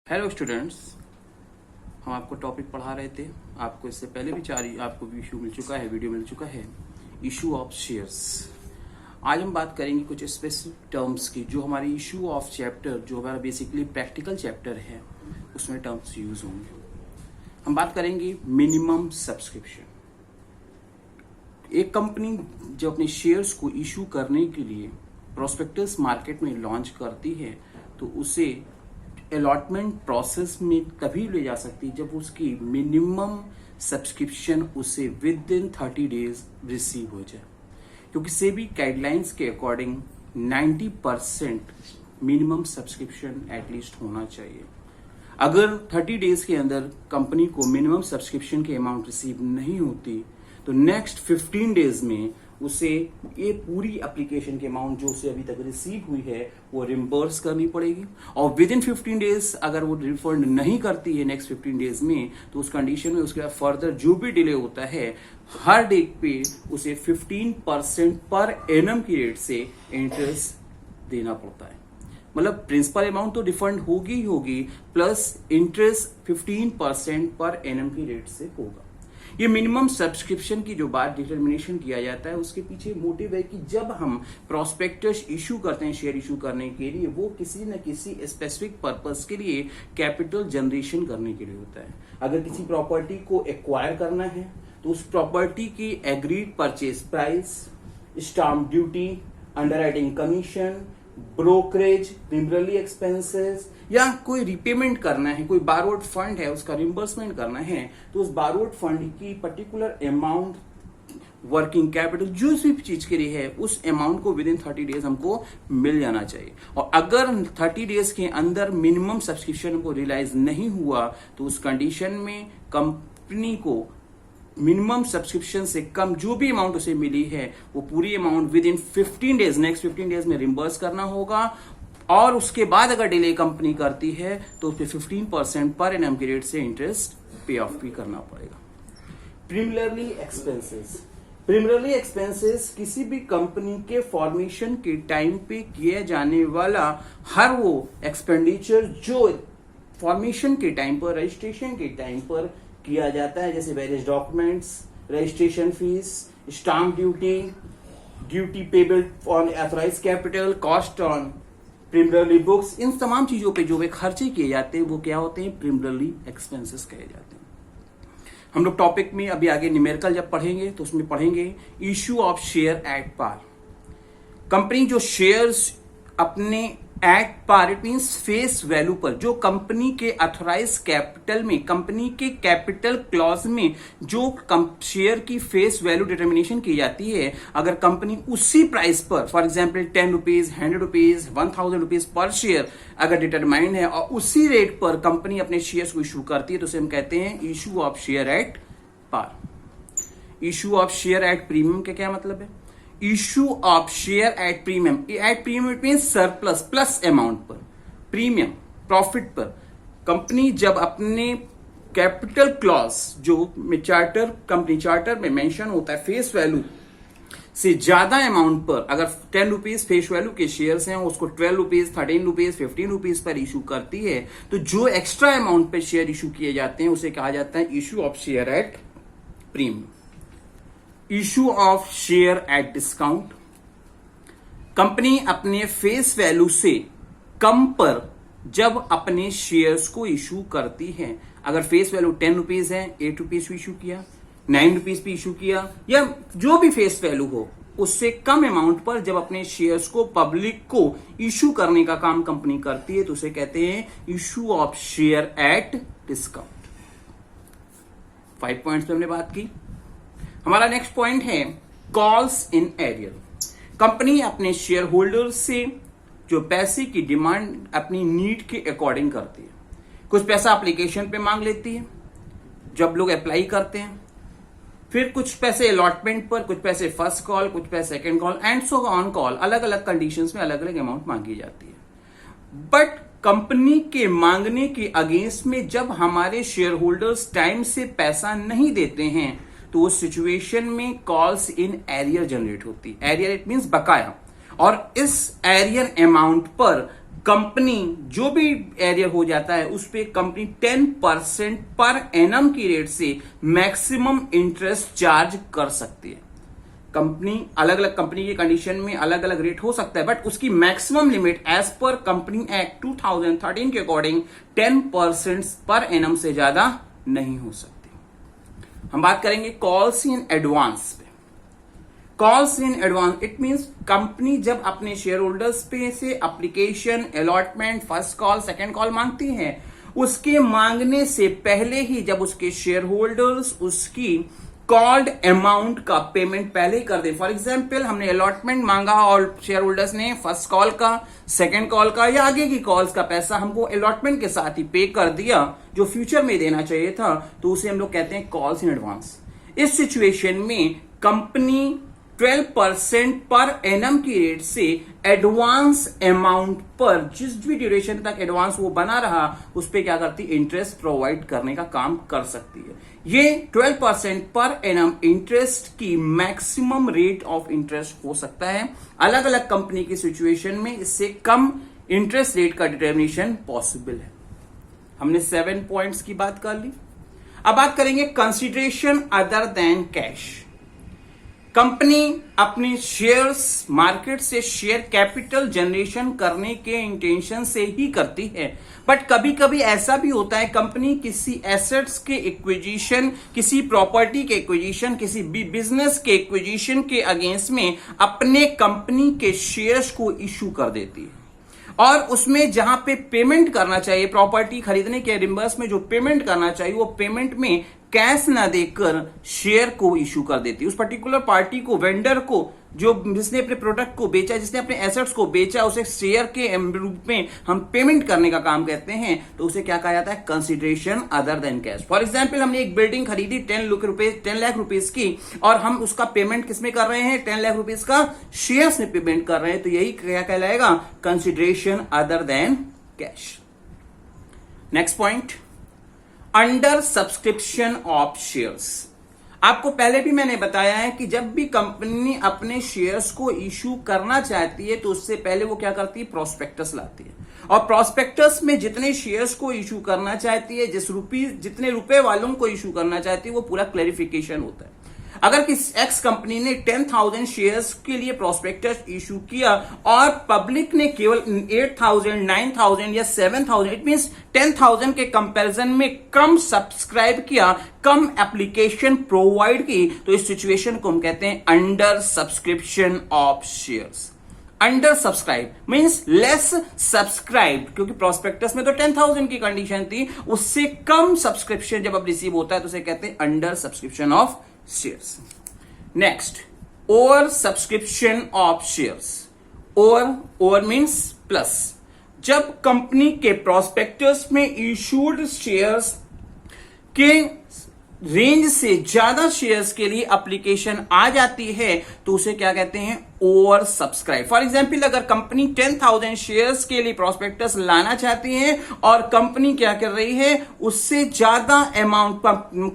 Hello students, हम आपको topic पढ़ा रहे थे। आपको इससे पहले भी आपको इशू मिल चुका है, वीडियो मिल चुका है, इशू ऑफ शेयर्स। आज हम बात करेंगे कुछ स्पेसिफिक टर्म्स की जो हमारी इशू ऑफ चैप्टर, जो हमारा बेसिकली प्रैक्टिकल चैप्टर है, उसमें टर्म्स यूज होंगे। हम बात करेंगे मिनिमम सब्सक्रिप्शन। एक कंपनी जो अपने शेयर्स को इशू करने के लिए प्रोस्पेक्टस मार्केट में लॉन्च करती है तो उसे अलॉटमेंट प्रोसेस में तभी ले जा सकती है जब उसकी मिनिमम सब्सक्रिप्शन उसे विद इन 30 डेज रिसीव हो जाए, क्योंकि सेबी गाइडलाइंस के अकॉर्डिंग 90% मिनिमम सब्सक्रिप्शन एटलीस्ट होना चाहिए। अगर 30 डेज के अंदर कंपनी को मिनिमम सब्सक्रिप्शन की अमाउंट रिसीव नहीं होती तो नेक्स्ट 15 डेज में उसे ये पूरी एप्लीकेशन की अमाउंट जो उसे अभी तक रिसीव हुई है वो रिम्बर्स करनी पड़ेगी। और विद इन 15 डेज अगर वो रिफंड नहीं करती है नेक्स्ट 15 डेज में, तो उस कंडीशन में उसके बाद फर्दर जो भी डिले होता है हर डे पे उसे 15% पर एनम की रेट से इंटरेस्ट देना पड़ता है। मतलब प्रिंसिपल अमाउंट तो रिफंड होगी ही होगी, प्लस इंटरेस्ट 15% पर एनम की रेट से होगा। ये मिनिमम सब्सक्रिप्शन की जो बात डिटर्मिनेशन किया जाता है उसके पीछे मोटिव है कि जब हम प्रोस्पेक्टस इशू करते हैं शेयर इशू करने के लिए, वो किसी न किसी स्पेसिफिक पर्पस के लिए कैपिटल जनरेशन करने के लिए होता है। अगर किसी प्रॉपर्टी को एक्वायर करना है तो उस प्रॉपर्टी की agreed purchase price, stamp duty, underwriting commission, brokerage, preliminary expenses, या कोई रिपेमेंट करना है, कोई बारोड फंड है उसका रिम्बर्समेंट करना है, तो उस बारोड फंड की पर्टिकुलर अमाउंट, वर्किंग कैपिटल, जो भी चीज के लिए है, उस अमाउंट को विद इन 30 डेज हमको मिल जाना चाहिए। और अगर 30 डेज के अंदर मिनिमम सब्सक्रिप्शन को रियलाइज नहीं हुआ तो उस कंडीशन में कंपनी को मिनिमम सब्सक्रिप्शन से कम जो भी अमाउंट उसे मिली है वो पूरी amount with in 15 days, next 15 days में रिम्बर्स करना होगा। और उसके बाद अगर डिले कंपनी करती है तो उस पर 15% पर एनम की रेट से इंटरेस्ट पे ऑफ भी करना पड़ेगा। Primarily expenses. प्रीमियरली एक्सपेंसेस किसी भी कंपनी के फॉर्मेशन के टाइम पे किया जाने वाला हर वो एक्सपेंडिचर जो फॉर्मेशन के टाइम पर, रजिस्ट्रेशन के टाइम पर किया जाता है, जैसे various documents, registration fees, stamp duty, duty payable on authorised capital, cost on preliminary books, इन तमाम चीजों पे जो वे खर्चे किए जाते हैं वो क्या होते हैं? प्रीमियरली एक्सपेंसेस कहे जाते हैं। हम लोग टॉपिक में अभी आगे न्यूमेरिकल जब पढ़ेंगे तो उसमें पढ़ेंगे issue of share at par. Company जो शेयर्स अपने at par, it means face value पर, जो कंपनी के अथोराइज कैपिटल में, कंपनी के कैपिटल क्लॉज में जो शेयर की फेस वैल्यू डिटर्मिनेशन की जाती है, अगर कंपनी उसी प्राइस पर, for example 10 rupees, 100 rupees, 1000 rupees per share अगर डिटरमाइंड है और उसी रेट पर कंपनी अपने शेयर्स को इशू करती है तो उसे हम कहते हैं issue of share at par. Issue of share at premium का क्या मतलब है? Issue of share at premium. At premium it mean surplus, plus amount पर, प्रीमियम प्रॉफिट पर कंपनी जब अपने कैपिटल क्लॉज जो चार्टर, कंपनी चार्टर में मेंशन होता है, फेस वैल्यू से ज्यादा अमाउंट पर, अगर 10 रुपीज फेस वैल्यू के शेयर्स हैं उसको 12 rupees, 13 rupees, 15 rupees per issue करती है, तो जो एक्स्ट्रा अमाउंट पर शेयर इशू किए जाते हैं उसे कहा जाता है issue of share at premium. Issue of share at discount. Company अपने फेस वैल्यू से कम पर जब अपने शेयर्स को इशू करती है, अगर फेस वैल्यू 10 रुपीज है, 8 रुपीज भी इशू किया, 9 रुपीज भी इशू किया, या जो भी फेस वैल्यू हो उससे कम अमाउंट पर जब अपने शेयर्स को पब्लिक को इशू करने का काम कंपनी करती है तो उसे कहते हैं issue of share at discount. 5 points पे हमने बात की। हमारा नेक्स्ट पॉइंट है कॉल्स इन एरियर। कंपनी अपने शेयर होल्डर से जो पैसे की डिमांड अपनी नीड के अकॉर्डिंग करती है। कुछ पैसा एप्लीकेशन पे मांग लेती है जब लोग अप्लाई करते हैं, फिर कुछ पैसे अलॉटमेंट पर, कुछ पैसे फर्स्ट कॉल, कुछ पैसे second call, and so on call, अलग अलग कंडीशंस में अलग अलग अमाउंट मांगी जाती है। बट कंपनी के मांगने के अगेंस्ट में जब हमारे शेयर होल्डर्स टाइम से पैसा नहीं देते हैं तो उस सिचुएशन में कॉल्स इन एरियर जनरेट होती है। एरियर इट मींस बकाया, और इस एरियर अमाउंट पर कंपनी जो भी एरियर हो जाता है उस पे कंपनी 10% पर एनम की रेट से मैक्सिमम इंटरेस्ट चार्ज कर सकती है। कंपनी अलग अलग कंपनी की कंडीशन में अलग अलग रेट हो सकता है, बट उसकी मैक्सिमम लिमिट एज पर कंपनी एक्ट 2013 के अकॉर्डिंग 10% पर एनम से ज्यादा नहीं हो सकती। हम बात करेंगे कॉल्स इन एडवांस पे। Calls in advance it means company जब अपने शेयर होल्डर्स पे से application, allotment, first call, second call मांगती है, उसके मांगने से पहले ही जब उसके शेयर होल्डर्स उसकी कॉल्ड अमाउंट का पेमेंट पहले ही कर दे। फॉर एग्जाम्पल हमने अलॉटमेंट मांगा और शेयर होल्डर्स ने फर्स्ट कॉल का, सेकंड कॉल का या आगे की कॉल्स का पैसा हमको अलॉटमेंट के साथ ही पे कर दिया जो फ्यूचर में देना चाहिए था, तो उसे हम लोग कहते हैं कॉल्स इन एडवांस। इस सिचुएशन में कंपनी 12% पर एनम की रेट से एडवांस अमाउंट पर जिस भी ड्यूरेशन तक एडवांस वो बना रहा उस पे क्या करती, इंटरेस्ट प्रोवाइड करने का काम कर सकती है। ये 12% पर एनम इंटरेस्ट की मैक्सिमम रेट ऑफ इंटरेस्ट हो सकता है। अलग अलग कंपनी की सिचुएशन में इससे कम इंटरेस्ट रेट का डिटर्मिनेशन पॉसिबल है। हमने 7 पॉइंट्स की बात कर ली। अब बात करेंगे consideration other than cash. Company अपने शेयर्स मार्केट से शेयर कैपिटल जनरेशन करने के इंटेंशन से ही करती है, बट कभी कभी ऐसा भी होता है कंपनी किसी एसेट्स के एक्विजिशन, किसी प्रॉपर्टी के एक्विजिशन, किसी बिजनेस के एक्विजिशन के अगेंस्ट में अपने कंपनी के शेयर्स को इश्यू कर देती है और उसमें जहां पे पेमेंट करना चाहिए, प्रॉपर्टी खरीदने के रिम्बर्स में जो पेमेंट करना चाहिए वो पेमेंट में कैश ना देकर शेयर को इश्यू कर देती है। उस पर्टिकुलर पार्टी को, वेंडर को, जो जिसने अपने प्रोडक्ट को बेचा, जिसने अपने एसेट्स को बेचा, उसे शेयर के रूप में हम पेमेंट करने का काम कहते हैं, तो उसे क्या कहा जाता है, consideration other than cash. For example हमने एक बिल्डिंग खरीदी 10 लाख रुपीस की और हम उसका पेमेंट किसमें कर रहे हैं, 10 लाख रुपीस का शेयर्स में पेमेंट कर रहे हैं, तो यही क्या कहलाएगा, consideration other than cash. Next point, under subscription of shares. आपको पहले भी मैंने बताया है कि जब भी कंपनी अपने शेयर्स को इश्यू करना चाहती है तो उससे पहले वो क्या करती है, प्रोस्पेक्टस लाती है और प्रोस्पेक्टस में जितने शेयर्स को इश्यू करना चाहती है, जितने रुपए वालों को इश्यू करना चाहती है, वो पूरा क्लैरिफिकेशन होता है। अगर किसी एक्स कंपनी ने 10,000 शेयर्स के लिए प्रोस्पेक्टस इशू किया और पब्लिक ने केवल 8,000, 9,000 या 7,000, इट मींस 10,000 के कंपैरिजन में कम सब्सक्राइब किया, कम एप्लीकेशन प्रोवाइड की, तो इस सिचुएशन को हम कहते हैं under subscription of shares. Under subscribe means less subscribe, क्योंकि प्रोस्पेक्टस में तो 10,000 की कंडीशन थी, उससे कम सब्सक्रिप्शन जब अब रिसीव होता है तो उसे कहते हैं under subscription of shares. Next, over subscription of shares. Over means plus. जब कंपनी के प्रोस्पेक्टस में इशूड शेयर्स के रेंज से ज्यादा शेयर्स के लिए एप्लीकेशन आ जाती है तो उसे क्या कहते हैं, ओवर सब्सक्राइब। फॉर एग्जाम्पल अगर कंपनी 10,000 शेयर्स के लिए प्रोस्पेक्टस लाना चाहती है और कंपनी क्या कर रही है, उससे ज्यादा अमाउंट,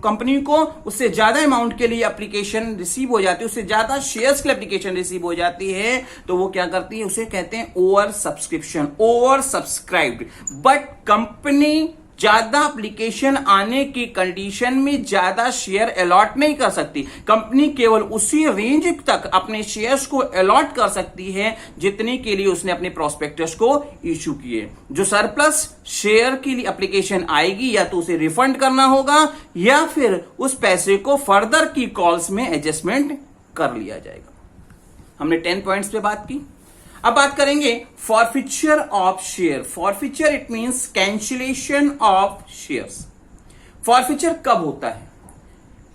कंपनी को उससे ज्यादा अमाउंट के लिए एप्लीकेशन रिसीव हो जाती है, उससे ज्यादा शेयर्स के लिए एप्लीकेशन रिसीव हो जाती है, तो वो क्या करती है, उसे कहते हैं over subscription, over subscribed. But company ज्यादा एप्लीकेशन आने की कंडीशन में ज्यादा शेयर अलॉट नहीं कर सकती। कंपनी केवल उसी रेंज तक अपने शेयर्स को अलॉट कर सकती है जितने के लिए उसने अपने प्रोस्पेक्टस को इश्यू किए। जो सरप्लस शेयर के लिए एप्लीकेशन आएगी या तो उसे रिफंड करना होगा या फिर उस पैसे को फर्दर की कॉल्स में एडजस्टमेंट कर लिया जाएगा। हमने 10 पॉइंट्स पे बात की। अब बात करेंगे forfeiture of share. Forfeiture it means cancellation of shares. Forfeiture कब होता है,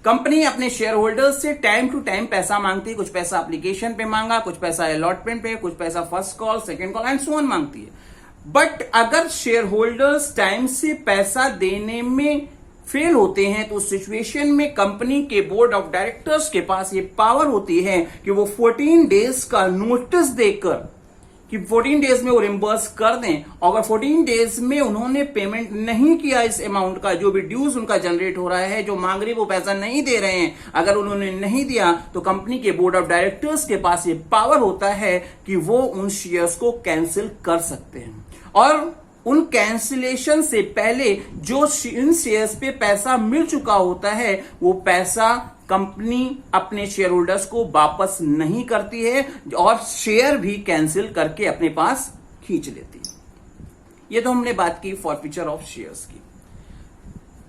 कंपनी अपने शेयर होल्डर्स से टाइम टू टाइम पैसा मांगती है, कुछ पैसा एप्लीकेशन पे मांगा, कुछ पैसा अलॉटमेंट पे, कुछ पैसा first call, second call and so on मांगती है। बट अगर शेयर होल्डर्स टाइम से पैसा देने में फेल होते हैं तो उस सिचुएशन में कंपनी के बोर्ड ऑफ डायरेक्टर्स के पास ये पावर होती है कि वो 14 डेज का नोटिस देकर कि 14 डेज में वो रिम्बर्स कर दें। अगर 14 डेज में उन्होंने पेमेंट नहीं किया इस अमाउंट का, जो भी ड्यूज उनका जनरेट हो रहा है, जो मांग रही वो पैसा नहीं दे रहे हैं, अगर उन्होंने नहीं दिया तो कंपनी के बोर्ड ऑफ डायरेक्टर्स के पास ये पावर होता है कि वो उन शेयर्स को कैंसिल कर सकते हैं। और उन कैंसिलेशन से पहले जो इन शेयर्स पे पैसा मिल चुका होता है वो पैसा कंपनी अपने शेयर होल्डर्स को वापस नहीं करती है और शेयर भी कैंसिल करके अपने पास खींच लेती है। ये तो हमने बात की फॉरफीचर ऑफ शेयर्स की।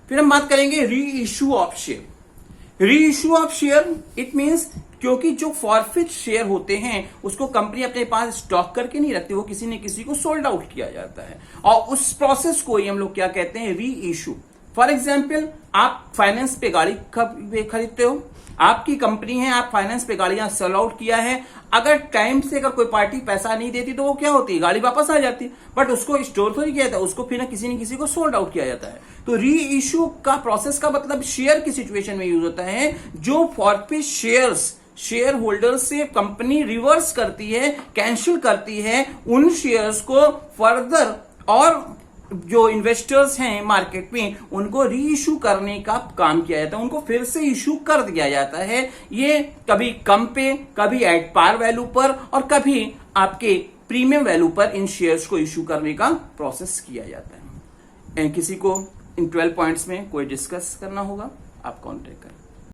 फिर हम बात करेंगे री इश्यू ऑफ शेयर। री issue of share it means क्योंकि जो फॉरफिट शेयर होते हैं उसको कंपनी अपने पास स्टॉक करके नहीं रखती, वो किसी न किसी को सोल्ड आउट किया जाता है और उस प्रोसेस को ही हम लोग क्या कहते हैं, री इश्यू। फॉर एग्जाम्पल आप फाइनेंस पे गाड़ी खरीदते हो, आपकी कंपनी है, आप फाइनेंस पे गाड़ियां सेल आउट किया है, अगर टाइम से अगर कोई पार्टी पैसा नहीं देती तो वो क्या होती है, गाड़ी वापस आ जाती है, बट उसको स्टोर तो नहीं किया जाता, उसको फिर किसी न किसी को सोल्ड आउट किया जाता है। तो री इश्यू का प्रोसेस का मतलब शेयर की सिचुएशन में यूज होता है जो फॉरफिट शेयर्स शेयर होल्डर से कंपनी रिवर्स करती है, कैंसिल करती है उन शेयर्स को फर्दर, और जो इन्वेस्टर्स हैं मार्केट में उनको री इशू करने का काम किया जाता है, उनको फिर से इशू कर दिया जाता है। ये कभी कम पे, कभी एट पार वैल्यू पर और कभी आपके प्रीमियम वैल्यू पर इन शेयर्स को इशू करने का प्रोसेस किया जाता है। किसी को इन 12 पॉइंट्स में कोई डिस्कस करना होगा आप कॉन्टेक्ट करें।